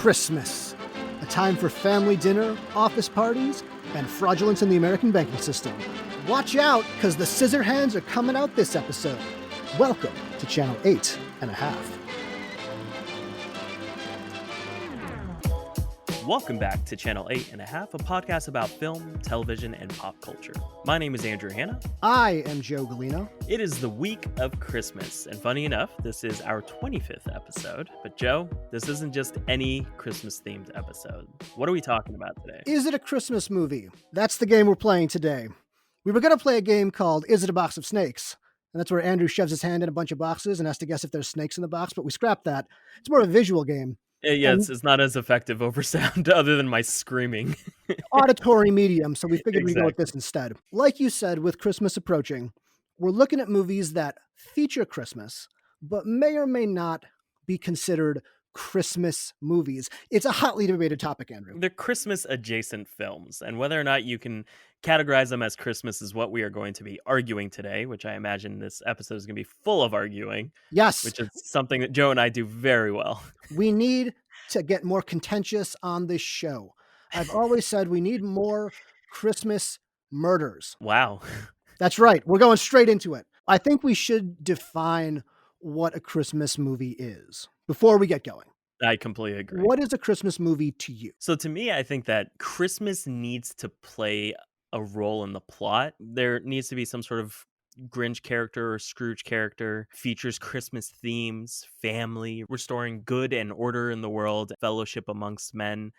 Christmas, a time for family dinner, office parties, and fraudulence in the American banking system. Watch out, because the scissor hands are coming out this episode. Welcome to Channel 8.5. Welcome back to Channel 8.5, a podcast about film, television, and pop culture. My name is Andrew Hanna. I am Joe Galino. It is the week of Christmas, and funny enough, this is our 25th episode. But Joe, this isn't just any Christmas-themed episode. What are we talking about today? Is it a Christmas movie? That's the game we're playing today. We were going to play a game called Is It a Box of Snakes? And that's where Andrew shoves his hand in a bunch of boxes and has to guess if there's snakes in the box, but we scrapped that. It's more of a visual game. Yeah, it's not as effective over sound other than my screaming. Auditory medium, so we figured we'd go with Exactly. this instead. Like you said, with Christmas approaching, we're looking at movies that feature Christmas, but may or may not be considered Christmas movies. It's a hotly debated topic, Andrew. They're Christmas-adjacent films, and whether or not you can categorize them as Christmas is what we are going to be arguing today, which I imagine this episode is going to be full of arguing, Yes, which is something that Joe and I do very well. we need to get more contentious on this show. I've always said we need more Christmas murders. Wow. That's right. We're going straight into it. I think we should define what a Christmas movie is before we get going. I completely agree. What is a Christmas movie to you? So to me, I think that Christmas needs to play a role in the plot. There needs to be some sort of Grinch character or Scrooge character, features Christmas themes, family, restoring good and order in the world, fellowship amongst men,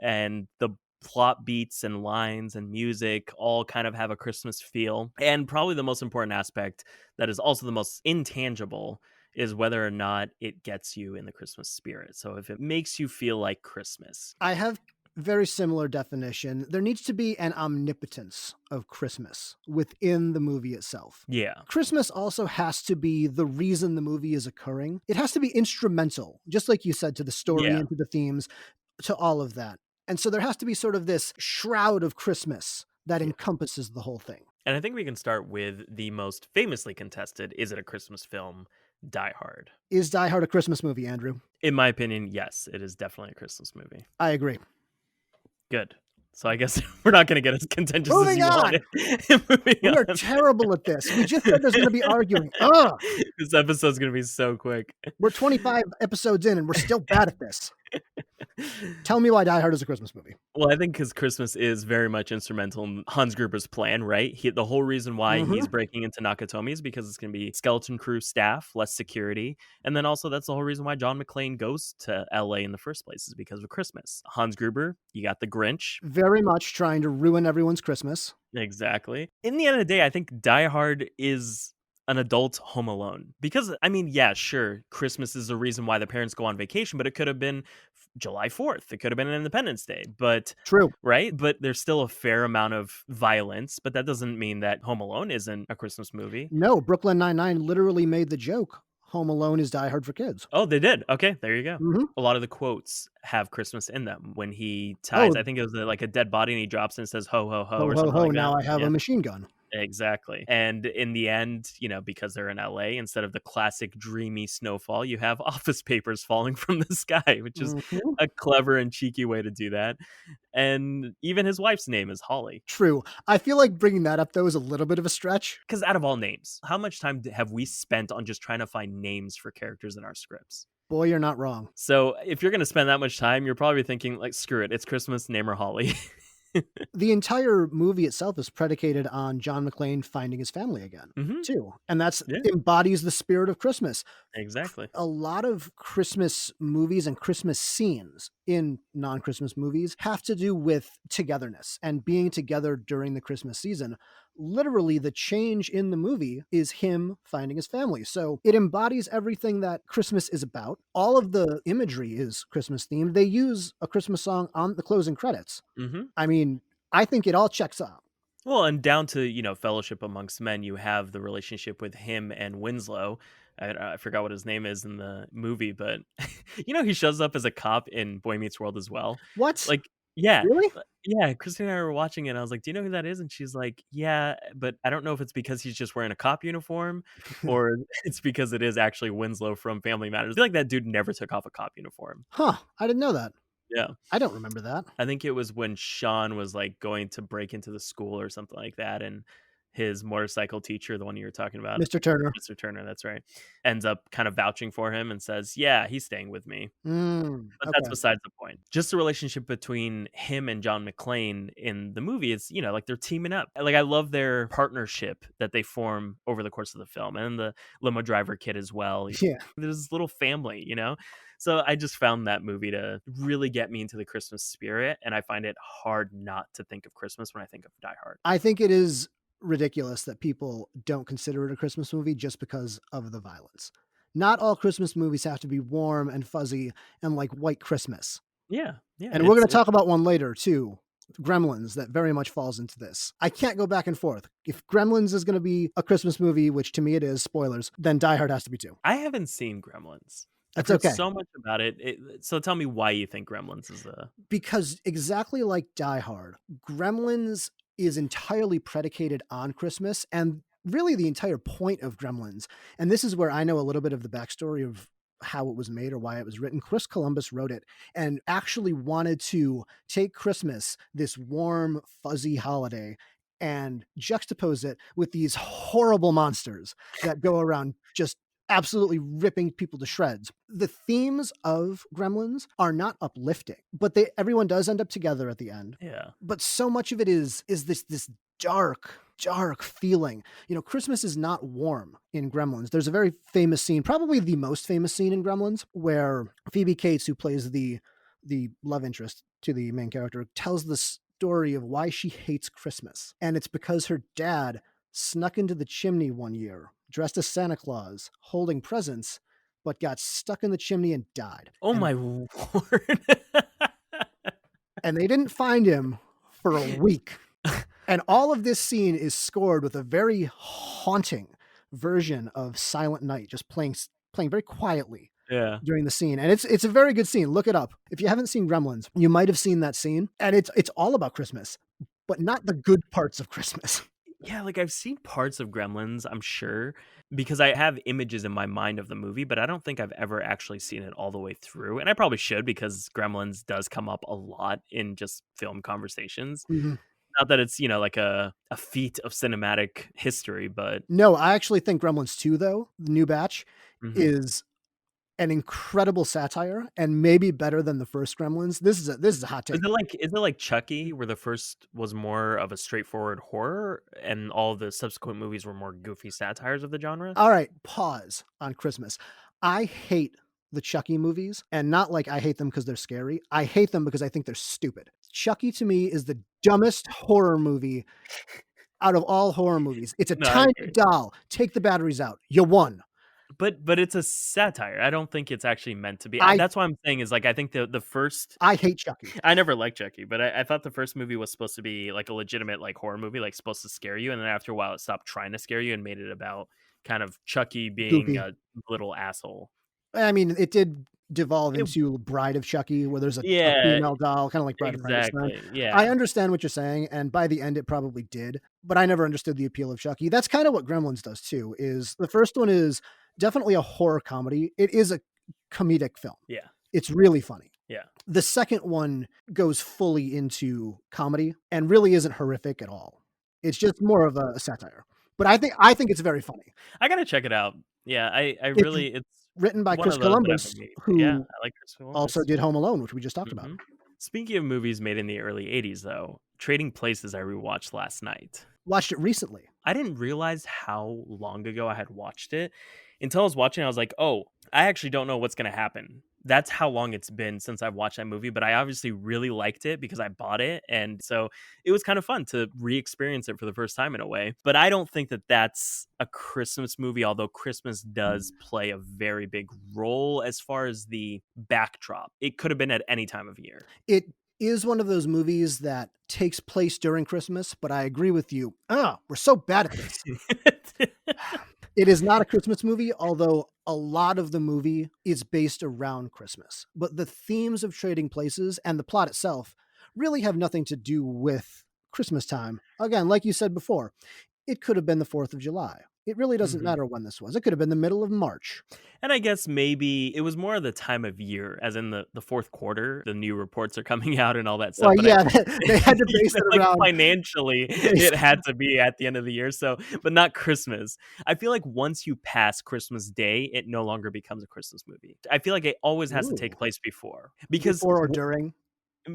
and the plot beats and lines and music all kind of have a Christmas feel. And probably the most important aspect that is also the most intangible is whether or not it gets you in the Christmas spirit. So if it makes you feel like Christmas. I have very similar definition. There needs to be an omnipotence of Christmas within the movie itself. Yeah. Christmas also has to be the reason the movie is occurring. It has to be instrumental, just like you said, to the story Yeah. and to the themes, to all of that. And so there has to be sort of this shroud of Christmas that encompasses the whole thing. And I think we can start with the most famously contested Is It a Christmas Film? Die Hard. Is Die Hard a Christmas movie, Andrew? In my opinion, yes, it is definitely a Christmas movie. I agree. Good. So I guess we're not going to get as contentious as Moving you on. wanted. Moving We are on. terrible at this. We just said there's going to be arguing. Ugh. This episode's going to be so quick. We're 25 episodes in and we're still bad at this. Tell me why Die Hard is a Christmas movie. Well, I think because Christmas is very much instrumental in Hans Gruber's plan, right? The whole reason why he's breaking into Nakatomi is because it's going to be skeleton crew staff, less security. And then also that's the whole reason why John McClane goes to LA in the first place is because of Christmas. Hans Gruber, you got the Grinch. Very much trying to ruin everyone's Christmas. Exactly. In the end of the day, I think Die Hard is an adult Home Alone. Because, I mean, yeah, sure, Christmas is the reason why the parents go on vacation, but it could have been July 4th. It could have been an Independence Day, but True. right? But there's still a fair amount of violence, but that doesn't mean that Home Alone isn't a Christmas movie. No, Brooklyn Nine-Nine literally made the joke. Home Alone is Die Hard for kids. Oh, they did. Okay, there you go. Mhm. A lot of the quotes have Christmas in them. When he ties, Oh. I think it was like a dead body and he drops and says, ho, ho, ho, Ho, or ho, something ho, like now that. I have Yeah. a machine gun. Exactly. And in the end, because they're in LA, instead of the classic dreamy snowfall, you have office papers falling from the sky, which is Mhm. a clever and cheeky way to do that. And even his wife's name is Holly. True. I feel like bringing that up, though, is a little bit of a stretch. Because out of all names, how much time have we spent on just trying to find names for characters in our scripts? Boy, you're not wrong. So if you're going to spend that much time, you're probably thinking, like, screw it, it's Christmas, name her Holly. The entire movie itself is predicated on John McClane finding his family again, too. And that's embodies the spirit of Christmas. Exactly. A lot of Christmas movies and Christmas scenes in non-Christmas movies have to do with togetherness and being together during the Christmas season. Literally, the change in the movie is him finding his family. So it embodies everything that Christmas is about. All of the imagery is Christmas themed. They use a Christmas song on the closing credits. I mean, I think it all checks out. Well, and down to, fellowship amongst men, you have the relationship with him and Winslow. I forgot what his name is in the movie, but, he shows up as a cop in Boy Meets World as well. What? Like, yeah. Really? Yeah, Christine and I were watching it, and I was like, do you know who that is? And she's like, yeah, but I don't know if it's because he's just wearing a cop uniform or it's because it is actually Winslow from Family Matters. I feel like that dude never took off a cop uniform. Huh. I didn't know that. Yeah. I don't remember that. I think it was when Sean was, like, going to break into the school or something like that, and his motorcycle teacher, the one you were talking about, Mr. Turner. Mr. Turner, that's right, ends up kind of vouching for him and says, "Yeah, he's staying with me." But that's Okay. besides the point. Just the relationship between him and John McClane in the movie is, like, they're teaming up. Like, I love their partnership that they form over the course of the film, and the limo driver kid as well. Yeah. There's this little family. So I just found that movie to really get me into the Christmas spirit, and I find it hard not to think of Christmas when I think of Die Hard. I think it is ridiculous that people don't consider it a Christmas movie just because of the violence. Not all Christmas movies have to be warm and fuzzy and like White Christmas. Yeah, yeah, And we're it's going to it's talk about one later too. Gremlins that very much falls into this. I can't go back and forth. If Gremlins is going to be a Christmas movie, which to me it is, spoilers, then Die Hard has to be too. I haven't seen Gremlins. I've That's heard okay. so much about it, so tell me why you think Gremlins is a Because exactly like Die Hard, Gremlins is entirely predicated on Christmas and really the entire point of Gremlins. And this is where I know a little bit of the backstory of how it was made or why it was written. Chris Columbus wrote it and actually wanted to take Christmas, this warm, fuzzy holiday, and juxtapose it with these horrible monsters that go around just absolutely ripping people to shreds. The themes of Gremlins are not uplifting, but everyone does end up together at the end. Yeah. But so much of it is this dark feeling. Christmas is not warm in Gremlins. There's a very famous scene, probably the most famous scene in Gremlins, where Phoebe Cates, who plays the love interest to the main character, tells the story of why she hates Christmas. And it's because her dad snuck into the chimney one year, dressed as Santa Claus, holding presents, but got stuck in the chimney and died. Oh And my word. and they didn't find him for a week. And all of this scene is scored with a very haunting version of Silent Night, just playing very quietly Yeah. during the scene. And it's a very good scene. Look it up. If you haven't seen Gremlins, you might have seen that scene. And it's all about Christmas, but not the good parts of Christmas. Yeah, like, I've seen parts of Gremlins, I'm sure, because I have images in my mind of the movie, but I don't think I've ever actually seen it all the way through, and I probably should because Gremlins does come up a lot in just film conversations. Mhm. Not that it's, like a feat of cinematic history, but No, I actually think Gremlins 2, though, the new batch, Mhm. is an incredible satire and maybe better than the first Gremlins. This is a hot take. Is it like Chucky, where the first was more of a straightforward horror and all the subsequent movies were more goofy satires of the genre? All right, pause on Christmas. I hate the Chucky movies, and not like I hate them because they're scary. I hate them because I think they're stupid. Chucky to me is the dumbest horror movie out of all horror movies. It's a No, I tiny agree. doll. Take the batteries out. You won. But it's a satire. I don't think it's actually meant to be. I That's what I'm saying is, like, I think the first I hate Chucky. I never liked Chucky, but I thought the first movie was supposed to be like a legitimate, like, horror movie, like, supposed to scare you, and then after a while, it stopped trying to scare you and made it about kind of Chucky being Goofy. a little asshole. I mean, it did devolve It into Bride of Chucky, where there's a Yeah, female doll, kinda like Bride of Frankenstein. exactly, I yeah. understand what you're saying, and by the end, it probably did, but I never understood the appeal of Chucky. That's kinda what Gremlins does too, is the first one is definitely a horror comedy. It is a comedic film. Yeah, It's really funny. yeah. The second one goes fully into comedy and really isn't horrific at all. It's just more of a satire. But I think it's very funny. I gotta check it out. Yeah, I It's really it's written by one Chris of those that I've Columbus, been meaning to yeah, who I like Chris also Columbus. did Home Alone, which we just talked about. Mhm. Speaking of movies made in the early '80s, though, Trading Places I rewatched last night. Watched it recently. I didn't realize how long ago I had watched it until I was watching. I was like, "Oh, I actually don't know what's going to happen." That's how long it's been since I've watched that movie, but I obviously really liked it because I bought it, and so it was kind of fun to re-experience it for the first time in a way. But I don't think that that's a Christmas movie, although Christmas does play a very big role as far as the backdrop. It could have been at any time of year. It is one of those movies that takes place during Christmas, but I agree with you. We're so bad at this. It is not a Christmas movie, although a lot of the movie is based around Christmas. But the themes of Trading Places and the plot itself really have nothing to do with Christmas time. Again, like you said before, it could have been the 4th of July. It really doesn't Mhm. matter when this was. It could have been the middle of March. And I guess maybe it was more of the time of year, as in the fourth quarter, the new reports are coming out and all that stuff, Well, but I yeah, they had to base it like, around financially, base it had to be at the end of the year, so but not Christmas. I feel like once you pass Christmas Day, it no longer becomes a Christmas movie. I feel like it always has to take Ooh, place before, because before or during.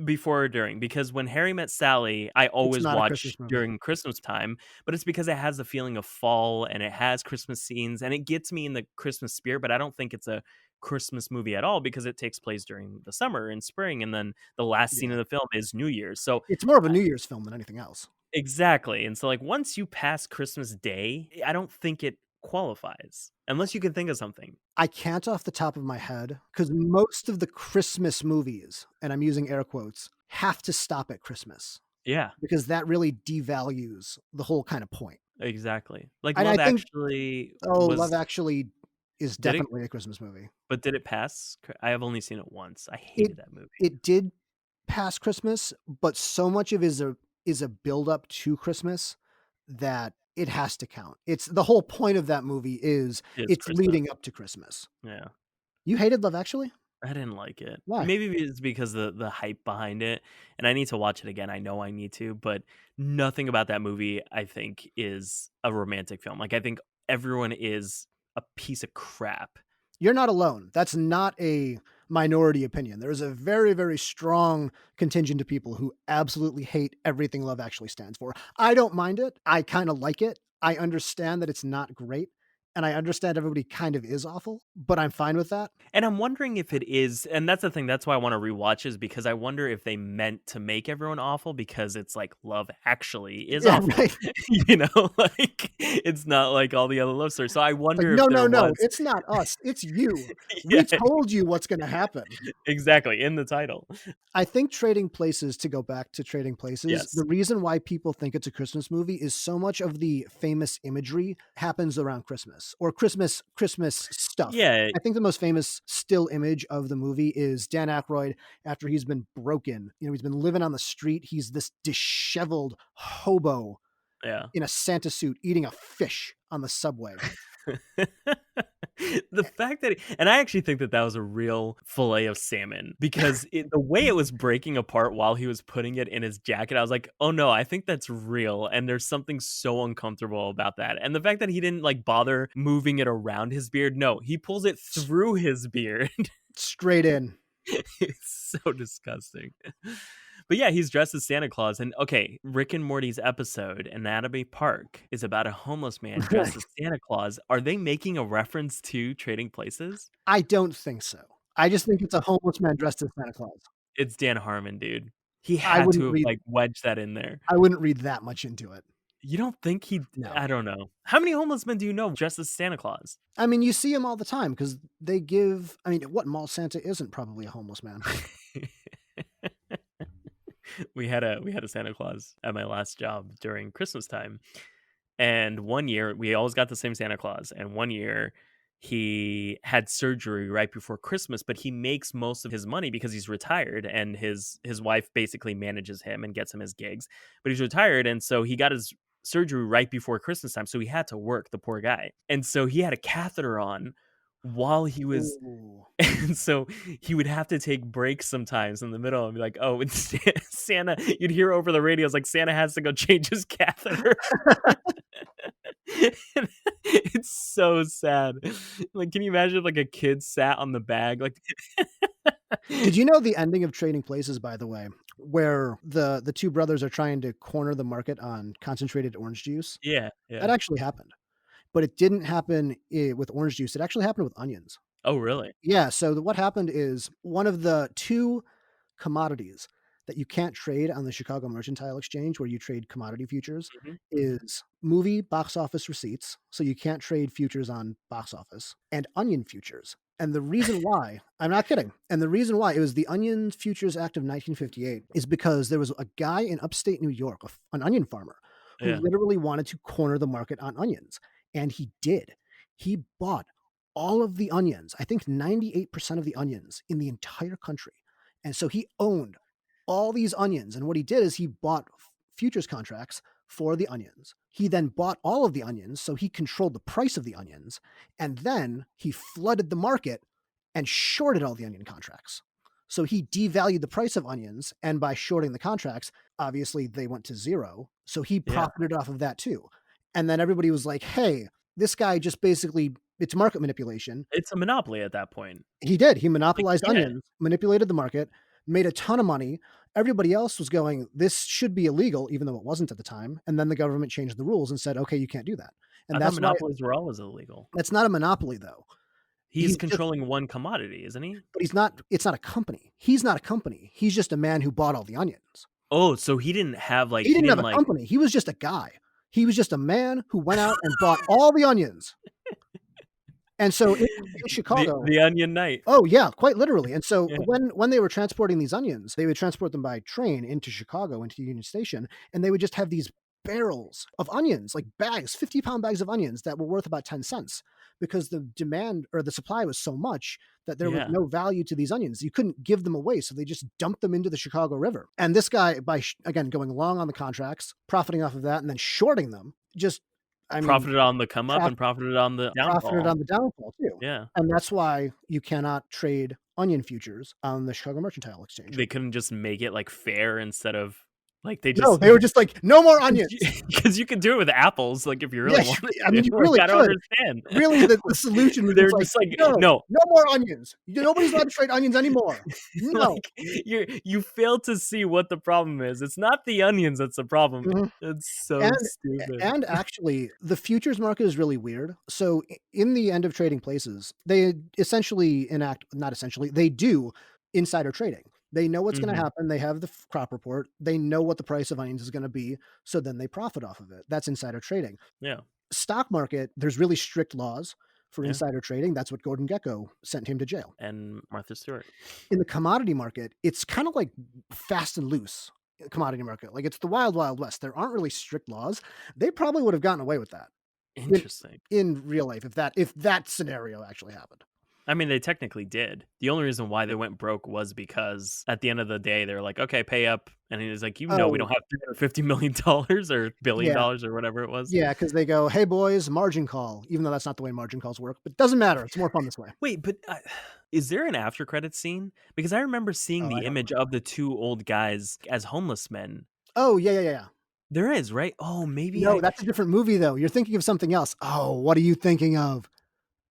before or during, because When Harry Met Sally, I It's always not a watch Christmas movie. during Christmas time, but it's because it has the feeling of fall and it has Christmas scenes and it gets me in the Christmas spirit, but I don't think it's a Christmas movie at all because it takes place during the summer and spring, and then the last scene of Yeah. the film is New Year's. So It's more of a New Year's film than anything else. exactly, and so, like, once you pass Christmas Day, I don't think it qualifies, unless you can think of something. I can't off the top of my head because most of the Christmas movies, and I'm using air quotes, have to stop at Christmas Yeah, because that really devalues the whole kind of point. exactly. Like, And I Love think Actually Love was Actually is did it definitely a Christmas movie. but did it pass? I have only seen it once. I It hated that movie. it did pass Christmas, but so much of it is a build up to Christmas that it has to count. It's the whole point of that movie is It's it's Christmas. leading up to Christmas. Yeah. You hated Love Actually? I didn't like it. Why? Maybe it's because the hype behind it, and I need to watch it again. I know I need to, but nothing about that movie I think is a romantic film. Like, I think everyone is a piece of crap. You're not alone. That's not a minority opinion. There is a very, very strong contingent of people who absolutely hate everything Love Actually stands for. I don't mind it. I kind of like it. I understand that it's not great. And I understand everybody kind of is awful, but I'm fine with that. And I'm wondering if it is, and that's the thing, that's why I wanna rewatch, is because I wonder if they meant to make everyone awful because it's like Love Actually is Yeah, awful, right. you know? Like, it's not like all the other love stories. So I Like, wonder no, if no, there no. was It's not us. It's you. We yeah, told you what's going to happen. exactly, in the title. I think Trading Places, to go back to Trading Places, Yes. the reason why people think it's a Christmas movie is so much of the famous imagery happens around Christmas or Christmas stuff. Yeah, I think the most famous still image of the movie is Dan Aykroyd after he's been broken. You know, he's been living on the street. He's this disheveled hobo yeah. in a Santa suit eating a fish on the subway. The fact that and I actually think that that was a real fillet of salmon because the way it was breaking apart while he was putting it in his jacket, I was like, "Oh, no, I think that's real," and there's something so uncomfortable about that, and the fact that he didn't, like, bother moving it around his beard, no, he pulls it through his beard. Straight in. It's so disgusting. But yeah, he's dressed as Santa Claus. And okay, Rick and Morty's episode, Anatomy Park, is about a homeless man dressed as Santa Claus. Are they making a reference to Trading Places? I don't think so. I just think it's a homeless man dressed as Santa Claus. It's Dan Harmon, dude. He I had to wouldn't have read like wedged that in there. I wouldn't read that much into it. You don't think he No. I don't know. How many homeless men do you know dressed as Santa Claus? I mean, you see him all the time because they give I mean, what mall Santa isn't probably a homeless man? We had a Santa Claus at my last job during Christmas time. And one year, we always got the same Santa Claus. And one year, he had surgery right before Christmas, but he makes most of his money because he's retired, and his wife basically manages him and gets him his gigs. But he's retired, and so he got his surgery right before Christmas time, so he had to work, the poor guy. And so he had a catheter on while he was Ooh. and so he would have to take breaks sometimes in the middle and be like, "Oh, it's Santa." You'd hear over the radio, it's like Santa has to go change his catheter. It's so sad. Like, can you imagine if, like, a kid sat on the bag? Like Did you know the ending of Trading Places, by the way, where the 2 brothers are trying to corner the market on concentrated orange juice? Yeah, That yeah. actually happened, but it didn't happen, with orange juice, it actually happened with onions. Oh, really? Yeah, so what happened is one of the 2 commodities that you can't trade on the Chicago Mercantile Exchange, where you trade commodity futures, Mhm, mhm. is movie box office receipts, so you can't trade futures on box office, and onion futures. And the reason why I'm not kidding, and the reason why it was the Onion Futures Act of 1958 is because there was a guy in upstate New York, an onion farmer, who Yeah. literally wanted to corner the market on onions, and he did. He bought all of the onions, I think 98% of the onions in the entire country. And so he owned all these onions. And what he did is he bought futures contracts for the onions. He then bought all of the onions, so he controlled the price of the onions, and then he flooded the market and shorted all the onion contracts. So he devalued the price of onions, and by shorting the contracts, obviously they went to zero. So he Yeah. profited off of that too. And then everybody was like, hey, this guy just basically, it's market manipulation. It's a monopoly at that point. He did. He Like, monopolized yeah. onions, manipulated the market, made a ton of money. Everybody else was going, this should be illegal, even though it wasn't at the time. And then the government changed the rules and said, okay, you can't do that. I And thought that's why monopolies were always illegal. that's not a monopoly, though. He's He's just, controlling one commodity, isn't he? but he's not, it's not a company. He's not a company. He's just a man who bought all the onions. Oh, so he didn't have like He he didn't have didn't a like company. He was just a guy. He was just a man who went out and bought all the onions. And so in Chicago, the Onion Knight. oh yeah, quite literally. And so Yeah. when they were transporting these onions, they would transport them by train into Chicago, into Union Station, and they would just have these barrels of onions, like bags, 50-pound bags of onions that were worth about 10 cents because the demand or the supply was so much that there was Yeah. no value to these onions. You couldn't give them away, so they just dumped them into the Chicago River. And this guy, by again going long on the contracts, profiting off of that, and then shorting them, just I mean, Profited on the come up prof- and profited on the profited downfall. on the downfall too. Yeah. And that's why you cannot trade onion futures on the Chicago Mercantile Exchange. They couldn't just make it like fair instead of like they No, just they were just like, no more onions. because you can do it with apples, like if you really Yes, want I mean, to. you really I don't could. understand. Really, the solution was They're just just like, no, no, no more onions. Nobody's allowed to trade onions anymore. No. like you fail to see what the problem is. It's not the onions that's the problem. Mhm. It's so And stupid. and actually, the futures market is really weird. So in the end of trading places, they essentially enact, not essentially, they do insider trading. They know what's going to Mhm. happen. They have the crop report. They know what the price of onions is going to be. So then they profit off of it. That's insider trading. Yeah. Stock market, there's really strict laws for Yeah. insider trading. That's what Gordon Gekko sent him to jail. And Martha Stewart. In the commodity market, it's kind of like fast and loose commodity market. Like it's the wild, wild west. There aren't really strict laws. They probably would have gotten away with that Interesting. in real life if that scenario actually happened. I mean, they technically did. The only reason why they went broke was because at the end of the day, they're like, okay, pay up. And he was like, we Oh, don't have $350 million or billion yeah. dollars or whatever it was. Yeah, because they go, hey boys, margin call, even though that's not the way margin calls work, but doesn't matter. It's more fun this way. Wait, but is there an after credit scene? Because I remember seeing Oh, I the don't image of the two old guys as homeless men. Oh, yeah. There is, right? Oh, maybe No, that's a different movie though. You're thinking of something else. Oh, what are you thinking of?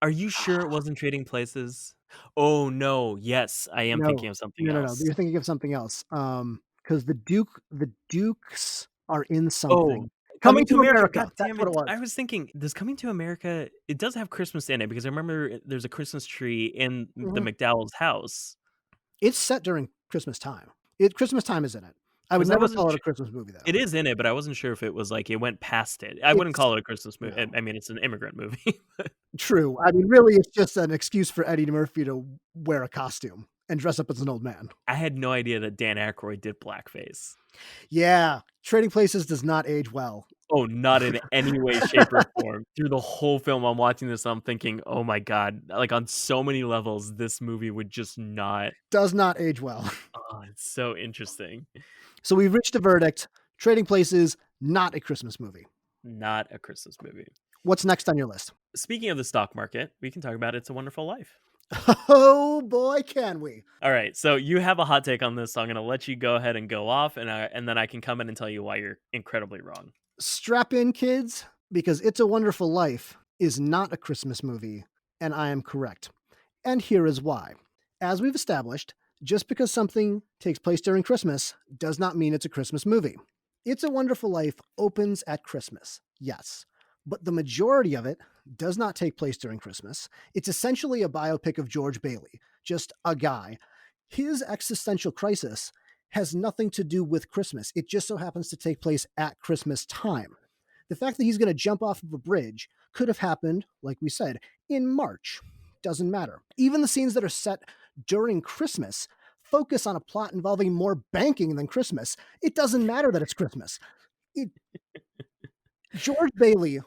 Are you sure it wasn't Trading Places? Oh no, yes, I am No. thinking of something No. else. You're thinking of something else. Because the Dukes are in Oh, something. Coming Coming to to America. America. God That's damn what it. it was. I was thinking, does Coming to America, it does have Christmas in it because I remember there's a Christmas tree in the Mhm. McDowell's house. It's set during Christmas time. Christmas time is in it. I would Because I never wasn't call it a sure. Christmas movie though. It is in it, but I wasn't sure if it was like it went past it. I wouldn't It's call it a Christmas movie. no. I mean, it's an immigrant movie. True. I mean, really, it's just an excuse for Eddie Murphy to wear a costume and dress up as an old man. I had no idea that Dan Aykroyd did blackface. Yeah, Trading Places does not age well. Oh, not in any way, shape, or form. Through the whole film, I'm watching this, I'm thinking, oh my God, like on so many levels, this movie would just not. Does not age well. Oh, it's so interesting. So we've reached a verdict. Trading Places, not a Christmas movie. Not a Christmas movie. What's next on your list? Speaking of the stock market, we can talk about It's a Wonderful Life. Oh boy, can we. All right, so you have a hot take on this, so I'm going to let you go ahead and go off, and then I can come in and tell you why you're incredibly wrong. Strap in, kids, because It's a Wonderful Life is not a Christmas movie, and I am correct. And here is why. As we've established, just because something takes place during Christmas does not mean it's a Christmas movie. It's a Wonderful Life opens at Christmas, yes, but the majority of it does not take place during Christmas. It's essentially a biopic of George Bailey, just a guy. His existential crisis has nothing to do with Christmas. It just so happens to take place at Christmas time. The fact that he's going to jump off of a bridge could have happened, like we said, in March. Doesn't matter. Even the scenes that are set during Christmas focus on a plot involving more banking than Christmas. It doesn't matter that it's Christmas. George Bailey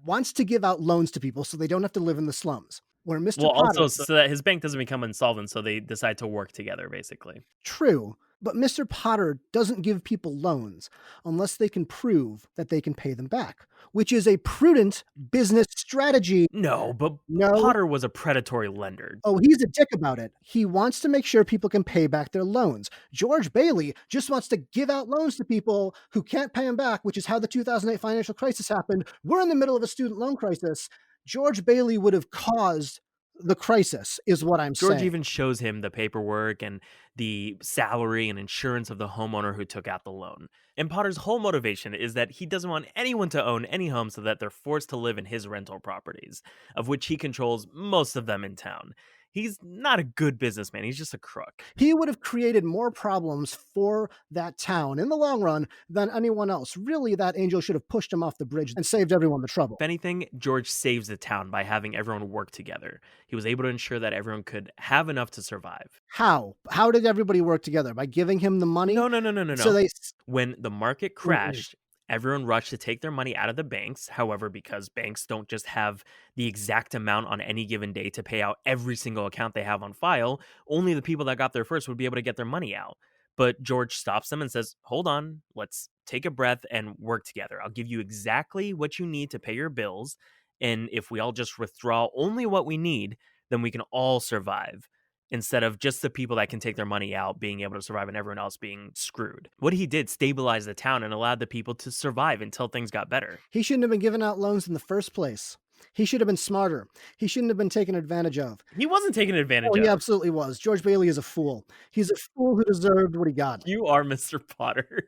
wants to give out loans to people so they don't have to live in the slums. Where Mr. Well, Potter, also so that his bank doesn't become insolvent, so they decide to work together, basically. true, But Mr. Potter doesn't give people loans unless they can prove that they can pay them back, which is a prudent business strategy. No, but No. Potter was a predatory lender. Oh, he's a dick about it. He wants to make sure people can pay back their loans. George Bailey just wants to give out loans to people who can't pay them back, which is how the 2008 financial crisis happened. We're in the middle of a student loan crisis. George Bailey would have caused the crisis, is what I'm George saying. even shows him the paperwork and the salary and insurance of the homeowner who took out the loan. And Potter's whole motivation is that he doesn't want anyone to own any home so that they're forced to live in his rental properties, of which he controls most of them in town. He's not a good businessman, he's just a crook. He would have created more problems for that town in the long run than anyone else. Really, that angel should have pushed him off the bridge and saved everyone the trouble. If anything, George saves the town by having everyone work together. He was able to ensure that everyone could have enough to survive. How? How did everybody work together? By giving him the money? No, no, no, no, no, So no. they When the market Mm-mm. crashed, everyone rushed to take their money out of the banks. However, because banks don't just have the exact amount on any given day to pay out every single account they have on file, only the people that got there first would be able to get their money out. But George stops them and says, "Hold on, let's take a breath and work together. I'll give you exactly what you need to pay your bills. And if we all just withdraw only what we need, then we can all survive." Instead of just the people that can take their money out being able to survive and everyone else being screwed. What he did stabilized the town and allowed the people to survive until things got better. He shouldn't have been giving out loans in the first place. He should have been smarter. He shouldn't have been taken advantage of. He wasn't taken Oh, advantage he of. absolutely was. George Bailey is a fool. He's a fool who deserved what he got. You are Mr. Potter.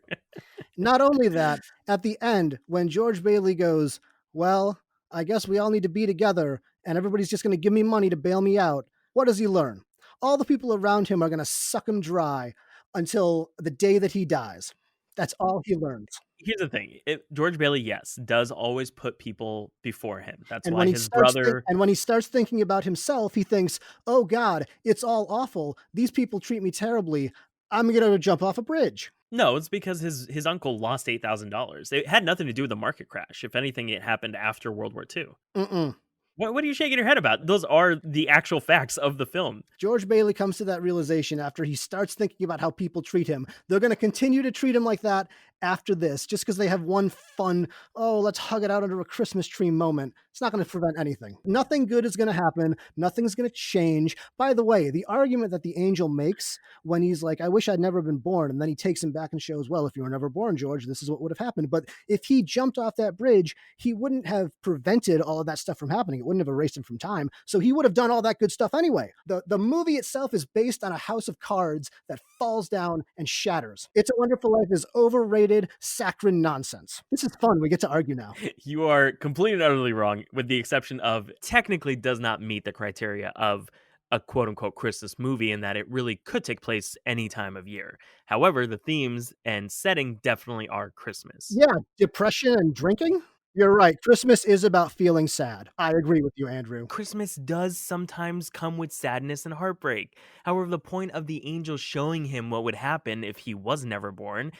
Not only that, at the end, when George Bailey goes, well, I guess we all need to be together and everybody's just going to give me money to bail me out, what does he learn? All the people around him are going to suck him dry until the day that he dies. That's all he learns. Here's the thing. George Bailey, yes, does always put people before him. That's And why his brother. when he starts thinking about himself, he thinks, "Oh God, it's all awful. These people treat me terribly. I'm going to jump off a bridge." No, it's because his uncle lost $8,000. It had nothing to do with the market crash. If anything, it happened after World War II. Mm-mm. What are you shaking your head about? Those are the actual facts of the film. George Bailey comes to that realization after he starts thinking about how people treat him. They're going to continue to treat him like that after this, just because they have one fun, oh, let's hug it out under a Christmas tree moment. It's not going to prevent anything. Nothing good is going to happen. Nothing's going to change. By the way, the argument that the angel makes when he's like, I wish I'd never been born, and then he takes him back and shows, well, if you were never born, George, this is what would have happened. But if he jumped off that bridge, he wouldn't have prevented all of that stuff from happening. It wouldn't have erased him from time. So he would have done all that good stuff anyway. The movie itself is based on a house of cards that falls down and shatters. It's a Wonderful Life is overrated, saccharine nonsense. This is fun. We get to argue now. You are completely and utterly wrong, with the exception of technically does not meet the criteria of a quote unquote Christmas movie in that it really could take place any time of year. However, the themes and setting definitely are Christmas. Yeah, depression and drinking. You're right. Christmas is about feeling sad. I agree with you, Andrew. Christmas does sometimes come with sadness and heartbreak. However, the point of the angel showing him what would happen if he was never born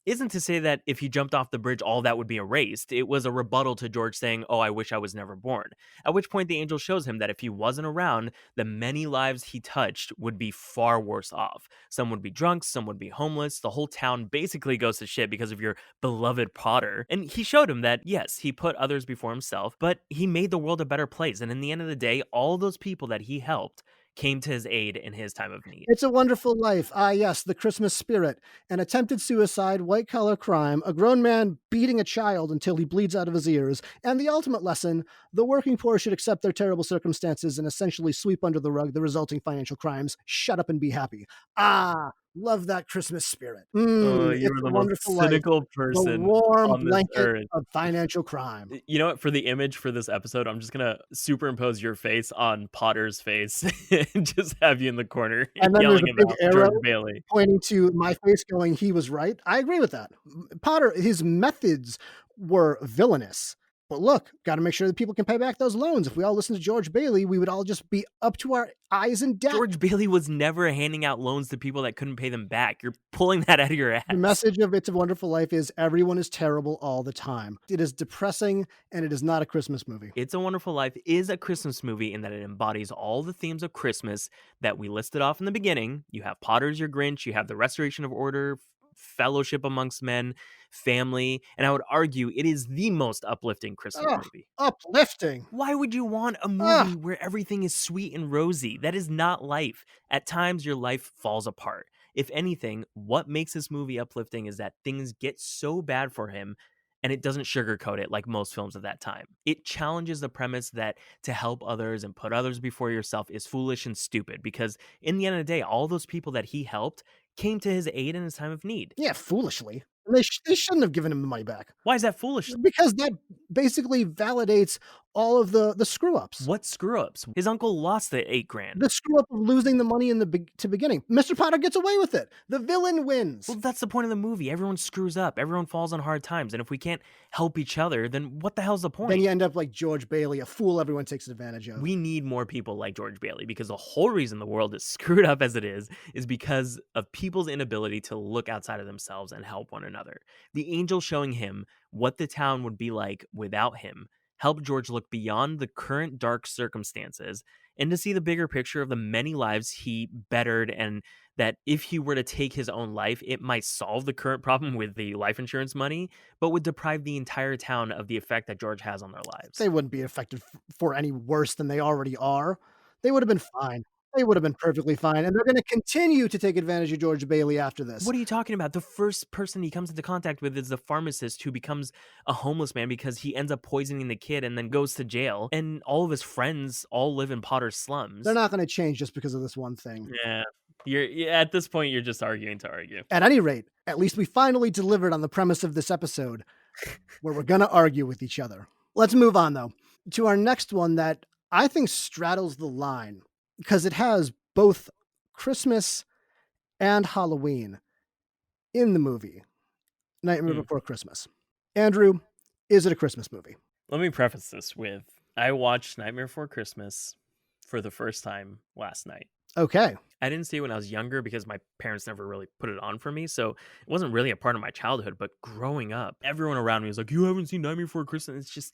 isn't to say that if he jumped off the bridge, all that would be erased. It was a rebuttal to George saying, "Oh, I wish I was never born." At which point, the angel shows him that if he wasn't around, the many lives he touched would be far worse off. Some would be drunk, some would be homeless. The whole town basically goes to shit because of your beloved Potter. And he showed him that, yes, he put others before himself, but he made the world a better place. And in the end of the day, all those people that he helped came to his aid in his time of need. It's a Wonderful Life. Ah, yes, the Christmas spirit. An attempted suicide, white collar crime, a grown man beating a child until he bleeds out of his ears, and the ultimate lesson the working poor should accept their terrible circumstances and essentially sweep under the rug the resulting financial crimes. Shut up and be happy. Ah, love that Christmas spirit. Oh, you It's are a the most Wonderful Life. cynical The person warm on this blanket earth. of financial crime. You know what? For the image for this episode, I'm just gonna superimpose your face on Potter's face and just have you in the corner And then there's yelling a big about arrow George Bailey. pointing to my face going, he was right. I agree with that. Potter, his methods were villainous. But look, got to make sure that people can pay back those loans. If we all listen to George Bailey, we would all just be up to our eyes in debt. George Bailey was never handing out loans to people that couldn't pay them back. You're pulling that out of your The ass. message of It's a Wonderful Life is everyone is terrible all the time. It is depressing and it is not a Christmas movie. It's a Wonderful Life is a Christmas movie in that it embodies all the themes of Christmas that we listed off in the beginning. You have Potter's Your Grinch, you have the restoration of order, fellowship amongst men, family, and I would argue it is the most uplifting Christmas Oh, movie. uplifting. Why would you want a Ah, movie where everything is sweet and rosy? That is not life. At times, your life falls apart. If anything, what makes this movie uplifting is that things get so bad for him and it doesn't sugarcoat it like most films of that time. It challenges the premise that to help others and put others before yourself is foolish and stupid because, in the end of the day, all those people that he helped came to his aid in his time of need. yeah, foolishly. They shouldn't have given him the money back Why is that foolish? because that basically validates all of the screw ups. What screw ups? His uncle lost the 8 grand. The screw up of losing the money in the beginning. Mr. Potter gets away with it. The villain wins. Well, that's the point of the movie. Everyone screws up. Everyone falls on hard times. And if we can't help each other, then what the hell's the point? Then you end up like George Bailey, a fool everyone takes advantage of. We need more people like George Bailey because the whole reason the world is screwed up as it is because of people's inability to look outside of themselves and help one another. The angel showing him what the town would be like without him helped George look beyond the current dark circumstances and to see the bigger picture of the many lives he bettered, and that if he were to take his own life, it might solve the current problem with the life insurance money, but would deprive the entire town of the effect that George has on their lives. They wouldn't be affected for any worse than they already are. They would have been fine. They would have been perfectly fine, and they're gonna continue to take advantage of George Bailey after this. What are you talking about? The first person he comes into contact with is the pharmacist who becomes a homeless man because he ends up poisoning the kid and then goes to jail. And all of his friends all live in Potter's slums. They're not gonna change just because of this one thing. Yeah. At this point, you're just arguing to argue. At any rate, at least we finally delivered on the premise of this episode, where we're gonna argue with each other. Let's move on, though, to our next one that I think straddles the line, because it has both Christmas and Halloween in the movie, Nightmare Hmm. Before Christmas. Andrew, is it a Christmas movie? Let me preface this with I watched Nightmare Before Christmas for the first time last night. Okay. I didn't see it when I was younger because my parents never really put it on for me. So it wasn't really a part of my childhood. But growing up, everyone around me was like, "You haven't seen Nightmare Before Christmas?" It's just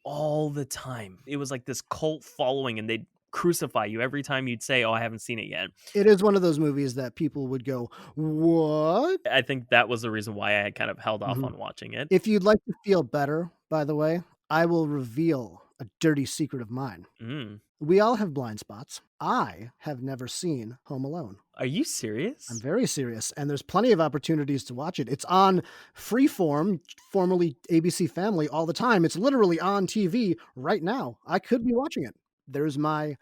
all the time. It was like this cult following, and they'd crucify you every time you'd say, "Oh, I haven't seen it yet." It is one of those movies that people would go, "What?" I think that was the reason why I had kind of held off Mhm. on watching it. If you'd like to feel better, by the way, I will reveal a dirty secret of mine. Mm. We all have blind spots. I have never seen Home Alone. Are you serious? I'm very serious, and there's plenty of opportunities to watch it. It's on Freeform, formerly ABC Family, all the time. It's literally on TV right now. I could be watching it. There's my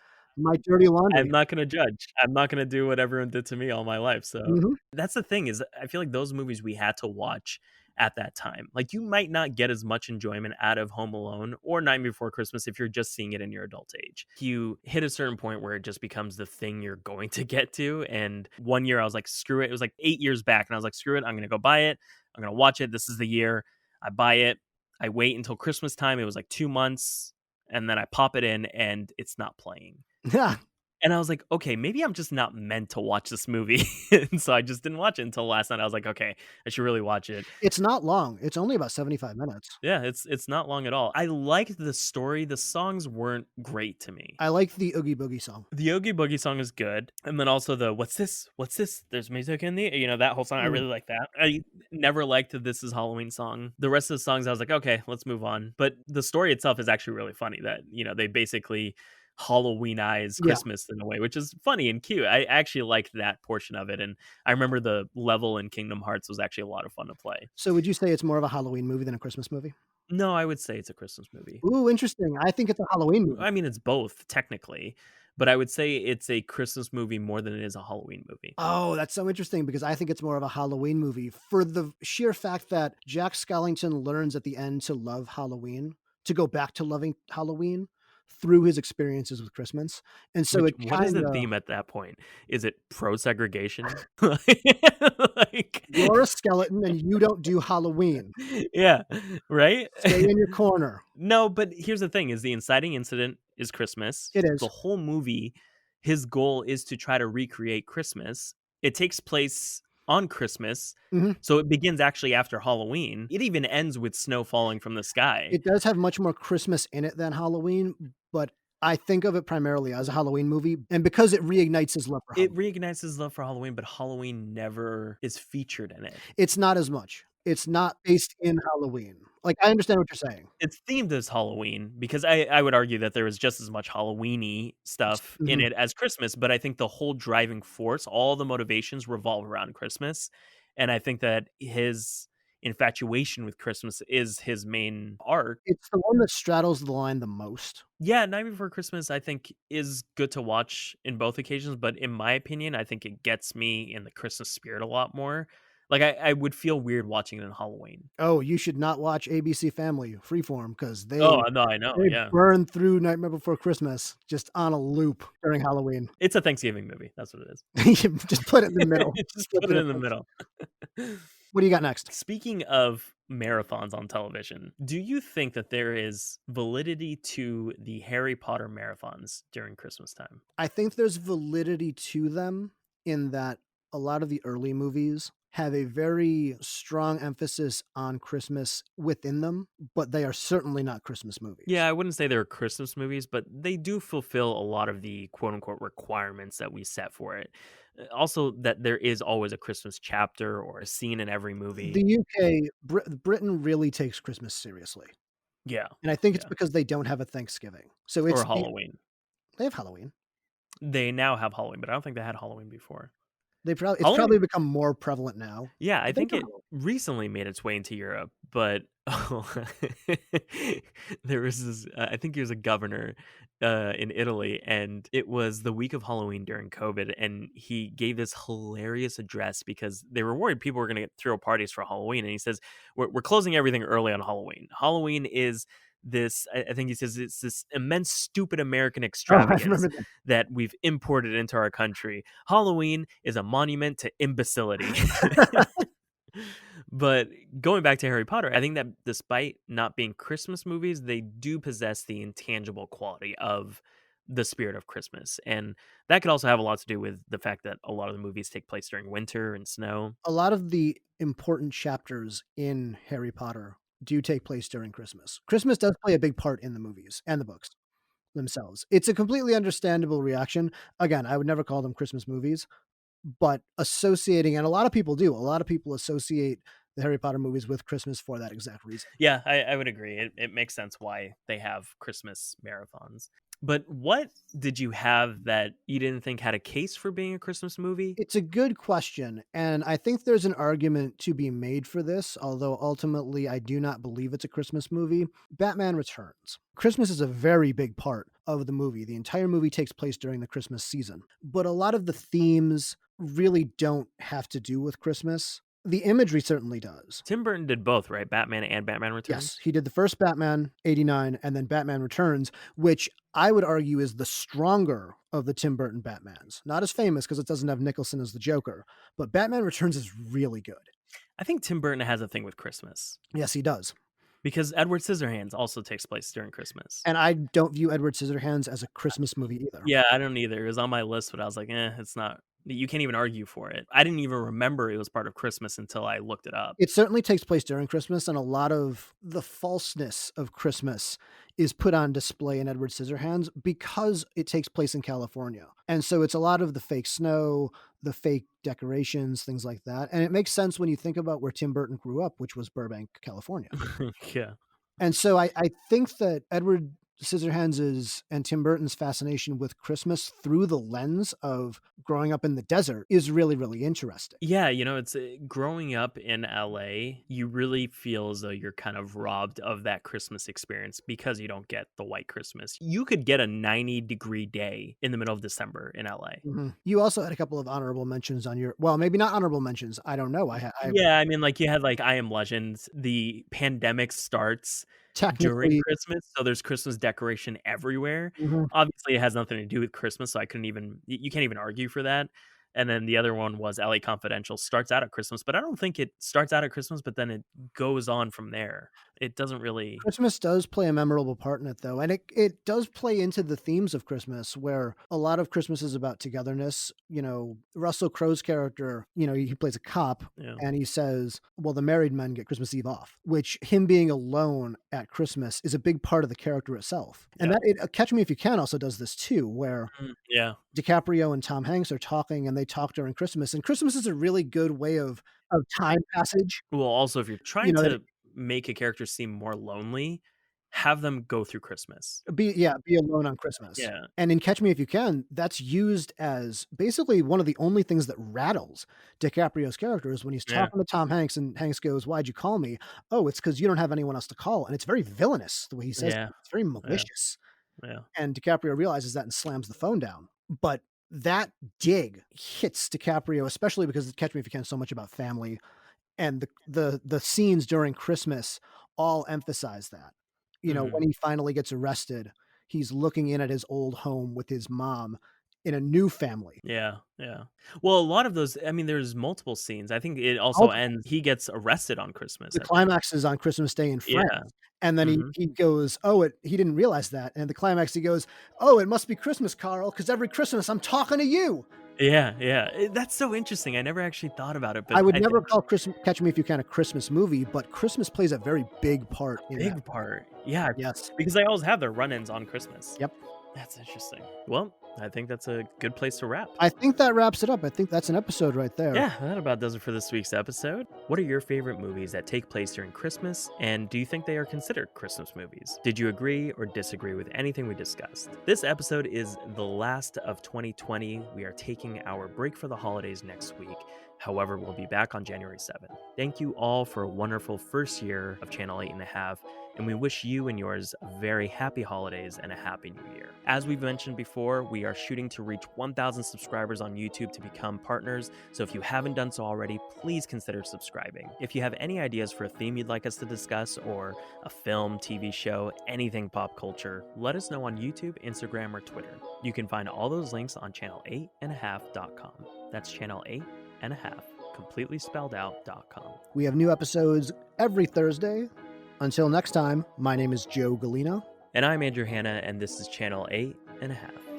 dirty I'm laundry. not gonna judge. I'm not gonna do what everyone did to me all my life. So Mhm. that's the thing is I feel like those movies we had to watch at that time. Like you might not get as much enjoyment out of Home Alone or Nightmare Before Christmas if you're just seeing it in your adult age. You hit a certain point where it just becomes the thing you're going to get to. And one year I was like, screw it. It was like 8 years back, and I was like, screw it. I'm gonna go buy it. I'm gonna watch it. This is the year. I buy it. I wait until Christmas time. It was like 2 months, and then I pop it in, and it's not playing. Yeah. And I was like, okay, maybe I'm just not meant to watch this movie. And so I just didn't watch it until last night. I was like, okay, I should really watch it. It's not long. It's only about 75 minutes. Yeah, it's not long at all. I liked the story. The songs weren't great to me. I like the Oogie Boogie song. The Oogie Boogie song is good. And then also the what's this? What's this? There's music in the that whole song. I really like that. I never liked the This Is Halloween song. The rest of the songs I was like, okay, let's move on. But the story itself is actually really funny that, they basically Halloweenize Yeah. Christmas in a way, which is funny and cute. I actually liked that portion of it. And I remember the level in Kingdom Hearts was actually a lot of fun to play. So would you say it's more of a Halloween movie than a Christmas movie? No, I would say it's a Christmas movie. Ooh, interesting. I think it's a Halloween movie. I mean, it's both technically, but I would say it's a Christmas movie more than it is a Halloween movie. Oh, that's so interesting because I think it's more of a Halloween movie for the sheer fact that Jack Skellington learns at the end to love Halloween, to go back to loving Halloween. through his experiences with Christmas. And so Which it what is the kinda theme at that point? Is it pro-segregation? Like you're a skeleton and you don't do Halloween. yeah, right? Stay in your corner. No, but here's the thing, is the inciting incident is Christmas. It The is. whole movie, his goal is to try to recreate Christmas. It takes place on Christmas, Mhm. so it begins actually after Halloween. It even ends with snow falling from the sky. It does have much more Christmas in it than Halloween, but I think of it primarily as a Halloween movie, and because it reignites his love for It Halloween. reignites his love for Halloween, but Halloween never is featured in it. It's not as much. It's not based in Halloween. Like, I understand what you're saying. It's themed as Halloween because I would argue that there was just as much Halloween-y stuff in Mhm. it as Christmas, but I think the whole driving force, all the motivations revolve around Christmas, and I think that his infatuation with Christmas is his main arc. It's the one that straddles the line the most. Yeah, Night Before Christmas, I think, is good to watch in both occasions, but in my opinion, I think it gets me in the Christmas spirit a lot more. Like, I would feel weird watching it on Halloween. Oh, you should not watch ABC Family Freeform because Oh, no, I know, they yeah. burn through Nightmare Before Christmas just on a loop during Halloween. It's a Thanksgiving movie, that's what it is. You just put it in the middle. Just Split put the it in the difference. middle. What do you got next? Speaking of marathons on television, do you think that there is validity to the Harry Potter marathons during Christmas time? I think there's validity to them in that a lot of the early movies have a very strong emphasis on Christmas within them, but they are certainly not Christmas Yeah, movies. I wouldn't say they're Christmas movies, but they do fulfill a lot of the quote unquote requirements that we set for it. Also, that there is always a Christmas chapter or a scene in every The movie. UK, Britain really takes Christmas seriously, Yeah, and I think it's yeah. because they don't have a Thanksgiving. So Or it's Halloween. they have Halloween. They now have Halloween, but I don't think they had Halloween before. It's probably Halloween become more prevalent now, Yeah, I but they think do it Halloween. recently made its way into Europe, but there was this I think he was a governor, in Italy, and it was the week of Halloween during COVID, and he gave this hilarious address because they were worried people were gonna throw parties for Halloween, and he says, "We're closing everything early on Halloween. Halloween is this" I think he says, "It's this immense, stupid American Oh, I extravagance remember that. that we've imported into our country. Halloween is a monument to imbecility." But going back to Harry Potter, I think that despite not being Christmas movies, they do possess the intangible quality of the spirit of Christmas. And that could also have a lot to do with the fact that a lot of the movies take place during winter and snow. A lot of the important chapters in Harry Potter do take place during Christmas. Christmas does play a big part in the movies and the books themselves. It's a completely understandable reaction. Again, I would never call them Christmas movies, but associating and a lot of people do. A lot of people associate the Harry Potter movies with Christmas for that exact reason. Yeah, I would agree. It makes sense why they have Christmas marathons. But what did you have that you didn't think had a case for being a Christmas movie? It's a good question, and I think there's an argument to be made for this, although ultimately I do not believe it's a Christmas movie. Batman Returns. Christmas is a very big part of the movie. The entire movie takes place during the Christmas season, but a lot of the themes really don't have to do with Christmas. The imagery certainly does. Tim Burton did both, right? Batman and Batman Yes, Returns? he did the first Batman, 89, and then Batman Returns, which I would argue is the stronger of the Tim Burton Batmans. Not as famous because it doesn't have Nicholson as the Joker, but Batman Returns is really good. I think Tim Burton has a thing with Christmas Yes, he does. because Edward Scissorhands also takes place during Christmas. And I don't view Edward Scissorhands as a Christmas movie either. Yeah, I don't either. It was on my list, but I was like, it's not. You can't even argue for it. I didn't even remember it was part of Christmas until I looked it up. It certainly takes place during Christmas, and a lot of the falseness of Christmas is put on display in Edward Scissorhands because it takes place in California. And so it's a lot of the fake snow, the fake decorations, things like that. And it makes sense when you think about where Tim Burton grew up, which was Burbank, California. Yeah. And so I think that Edward Scissorhands's and Tim Burton's fascination with Christmas through the lens of growing up in the desert is really, really interesting. Yeah, it's growing up in LA, you really feel as though you're kind of robbed of that Christmas experience because you don't get the white Christmas. You could get a 90-degree day in the middle of December in LA. Mhm. You also had a couple of honorable mentions on your well, maybe not honorable mentions. I don't know. I Yeah, I mean, like, you had, like, I Am Legend, the pandemic starts, during technically. Christmas, so there's Christmas decoration everywhere. Mhm. Obviously, it has nothing to do with Christmas, so I couldn't even you can't even argue for that. And then the other one was LA Confidential, starts out at Christmas, but I don't think it starts out at Christmas, but then it goes on from there. It doesn't really. Christmas does play a memorable part in it, though, and it does play into the themes of Christmas, where a lot of Christmas is about togetherness. Russell Crowe's character, he plays a cop, Yeah. and he says, "Well, the married men get Christmas Eve off," which him being alone at Christmas is a big part of the character itself. And Yeah. Catch Me If You Can also does this too, where Yeah. DiCaprio and Tom Hanks are talking, and they talk during Christmas, and Christmas is a really good way of time passage. Well, also, if you're You trying know, to make a character seem more lonely, have them go through Christmas. Be alone on Christmas. Yeah. And in Catch Me If You Can, that's used as basically one of the only things that rattles DiCaprio's character is when he's Yeah. talking to Tom Hanks and Hanks goes, "Why'd you call me?" "Oh, it's because you don't have anyone else to call." And it's very villainous the way he says it. Yeah. It's very Yeah. malicious. Yeah. And DiCaprio realizes that and slams the phone down. But that dig hits DiCaprio, especially because Catch Me If You Can is so much about family, and the scenes during Christmas all emphasize that. Mhm. When he finally gets arrested, he's looking in at his old home with his mom in a new family. Yeah, yeah. Well, a lot of those, I mean, there's multiple scenes. I think it also Multiple. ends he gets arrested on Christmas, The I think. climax is on Christmas Day in Yeah. France, and then he Mhm. he goes, "Oh, he didn't realize that." And the climax, he goes, "Oh, it must be Christmas, Carl, because every Christmas I'm talking to you." Yeah, yeah. That's so interesting. I never actually thought about it, but I would I never think call Catch Me If You Can a Christmas movie, but Christmas plays a very big part in that. big part. Yeah, Yes. because they always have their run-ins on Christmas. Yep. That's interesting. Well, I think that's a good place to wrap. I think that wraps it up. I think that's an episode right there. Yeah, that about does it for this week's episode. What are your favorite movies that take place during Christmas, and do you think they are considered Christmas movies? Did you agree or disagree with anything we discussed? This episode is the last of 2020. We are taking our break for the holidays next week. However, we'll be back on January 7th. Thank you all for a wonderful first year of Channel 8.5, and we wish you and yours very happy holidays and a happy new year. As we've mentioned before, we are shooting to reach 1,000 subscribers on YouTube to become partners, so if you haven't done so already, please consider subscribing. If you have any ideas for a theme you'd like us to discuss, or a film, TV show, anything pop culture, let us know on YouTube, Instagram, or Twitter. You can find all those links on channel8.5.com. That's channel8.5, completely spelled out.com. We have new episodes every Thursday. Until next time, my name is Joe Galino. And I'm Andrew Hanna, and this is Channel 8.5.